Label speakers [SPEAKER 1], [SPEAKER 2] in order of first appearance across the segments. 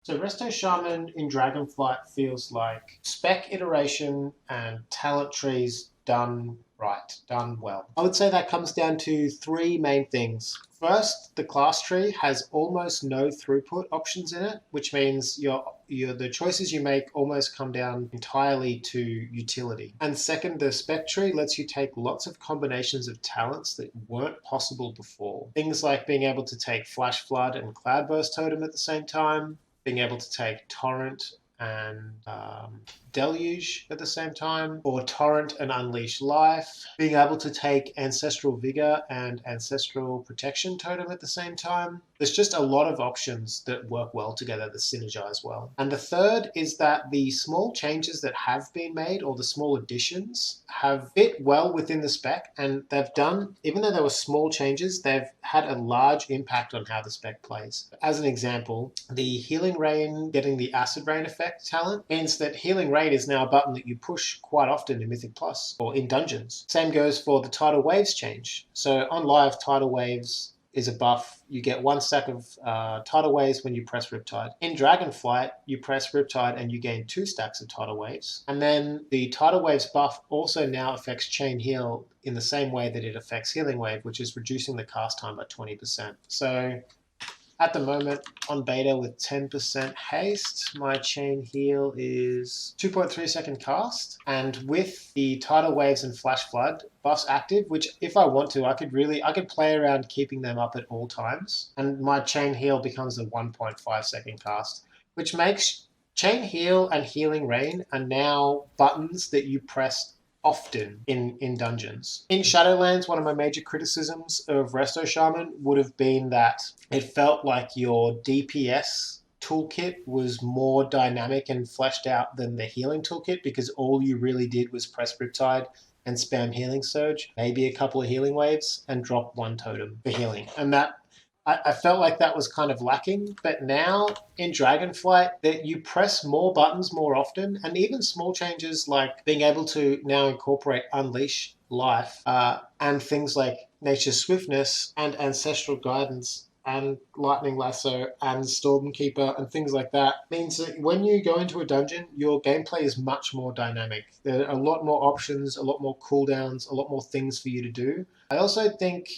[SPEAKER 1] So Resto Shaman in Dragonflight feels like spec iteration and talent trees done right, done well. I would say that comes down to three main things. First, the class tree has almost no throughput options in it, which means the choices you make almost come down entirely to utility. And second, the spec tree lets you take lots of combinations of talents that weren't possible before. Things like being able to take Flash Flood and Cloudburst Totem at the same time, being able to take Torrent and Deluge at the same time, or Torrent and Unleash Life, being able to take Ancestral Vigor and Ancestral Protection Totem at the same time. There's just a lot of options that work well together, that synergize well. And the third is that the small changes that have been made, or the small additions, have fit well within the spec, and they've done, even though they were small changes, they've had a large impact on how the spec plays. As an example, the Healing Rain getting the Acid Rain effect talent means that Healing Rain is now a button that you push quite often in Mythic Plus or in dungeons. Same goes for the Tidal Waves change. So on live, Tidal Waves is a buff. You get one stack of Tidal Waves when you press Riptide. In Dragonflight, you press Riptide and you gain 2 stacks of Tidal Waves. And then the Tidal Waves buff also now affects Chain Heal in the same way that it affects Healing Wave, which is reducing the cast time by 20%. So at the moment, on beta with 10% haste, my chain heal is 2.3 second cast. And with the Tidal Waves and Flash Flood buffs active, which if I want to, I could play around keeping them up at all times. And my chain heal becomes a 1.5 second cast, which makes Chain Heal and Healing Rain are now buttons that you press often in dungeons. In Shadowlands, one of my major criticisms of Resto Shaman would have been that it felt like your DPS toolkit was more dynamic and fleshed out than the healing toolkit, because all you really did was press Riptide and spam Healing Surge, maybe a couple of healing waves, and drop one totem for healing. And that I felt like that was kind of lacking, but now in Dragonflight, that you press more buttons more often, and even small changes like being able to now incorporate Unleash Life and things like Nature's Swiftness and Ancestral Guidance and Lightning Lasso and Stormkeeper and things like that means that when you go into a dungeon, your gameplay is much more dynamic. There are a lot more options, a lot more cooldowns, a lot more things for you to do. I also think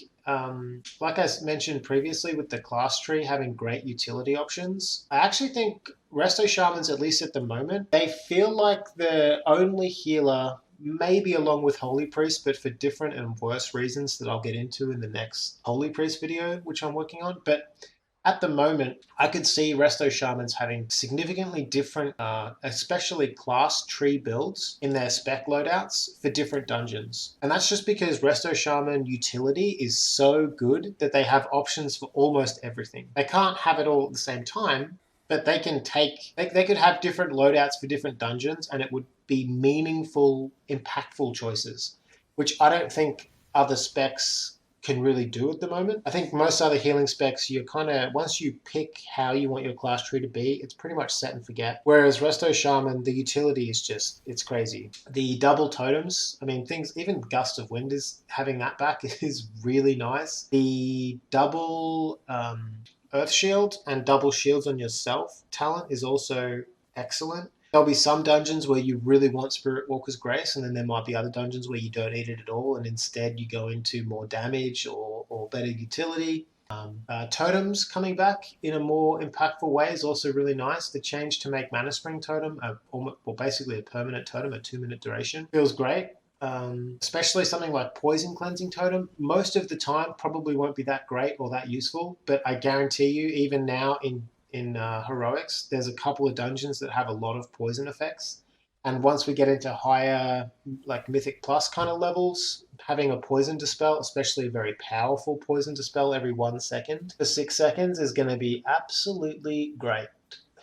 [SPEAKER 1] like I mentioned previously with the class tree having great utility options, I actually think Resto Shamans, at least at the moment, they feel like the only healer, maybe along with Holy Priest, but for different and worse reasons that I'll get into in the next Holy Priest video, which I'm working on. But at the moment, I could see Resto Shamans having significantly different, especially class tree builds in their spec loadouts for different dungeons. And that's just because Resto Shaman utility is so good that they have options for almost everything. They can't have it all at the same time, but they can they could have different loadouts for different dungeons, and it would be meaningful, impactful choices, which I don't think other specs can really do at the moment. I think most other healing specs, you're kind of, once you pick how you want your class tree to be, it's pretty much set and forget. Whereas Resto Shaman, the utility is just, it's crazy. The double totems, I mean, things, even Gust of Wind is having that back is really nice. The double Earth Shield and double shields on yourself talent is also excellent. There'll be some dungeons where you really want Spirit Walker's Grace, and then there might be other dungeons where you don't need it at all, and instead you go into more damage or better utility. Totems coming back in a more impactful way is also really nice. The change to make Mana Spring Totem, basically a permanent totem, a 2-minute duration, feels great. Especially something like Poison Cleansing Totem, most of the time probably won't be that great or that useful, but I guarantee you, even now in Heroics, there's a couple of dungeons that have a lot of poison effects. And once we get into higher, like Mythic Plus kind of levels, having a Poison Dispel, especially a very powerful Poison Dispel every 1 second for 6 seconds, is going to be absolutely great.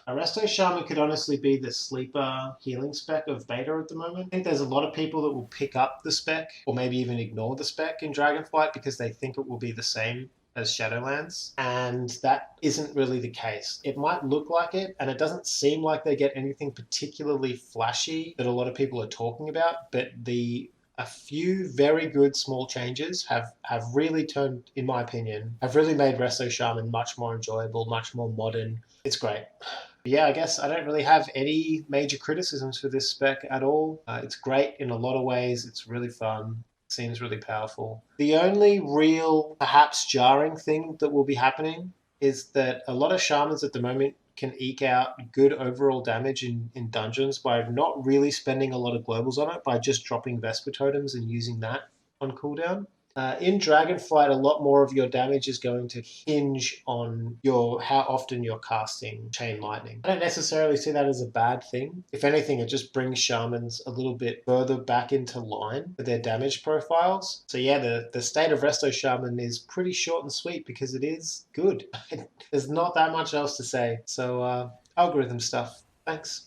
[SPEAKER 1] Resto Shaman could honestly be the sleeper healing spec of beta at the moment. I think there's a lot of people that will pick up the spec or maybe even ignore the spec in Dragonflight because they think it will be the same as Shadowlands, and that isn't really the case. It might look like it, and it doesn't seem like they get anything particularly flashy that a lot of people are talking about, but a few very good small changes have really turned, in my opinion, have really made Resto Shaman much more enjoyable, much more modern. It's great. Yeah, I guess I don't really have any major criticisms for this spec at all. It's great in a lot of ways. It's really fun. Seems really powerful. The only real, perhaps jarring thing that will be happening is that a lot of shamans at the moment can eke out good overall damage in dungeons by not really spending a lot of globals on it, by just dropping Vesper totems and using that on cooldown. In Dragonflight, a lot more of your damage is going to hinge on your how often you're casting Chain Lightning. I don't necessarily see that as a bad thing. If anything, it just brings shamans a little bit further back into line with their damage profiles. So yeah, the state of Resto Shaman is pretty short and sweet because it is good. There's not that much else to say. So algorithm stuff. Thanks.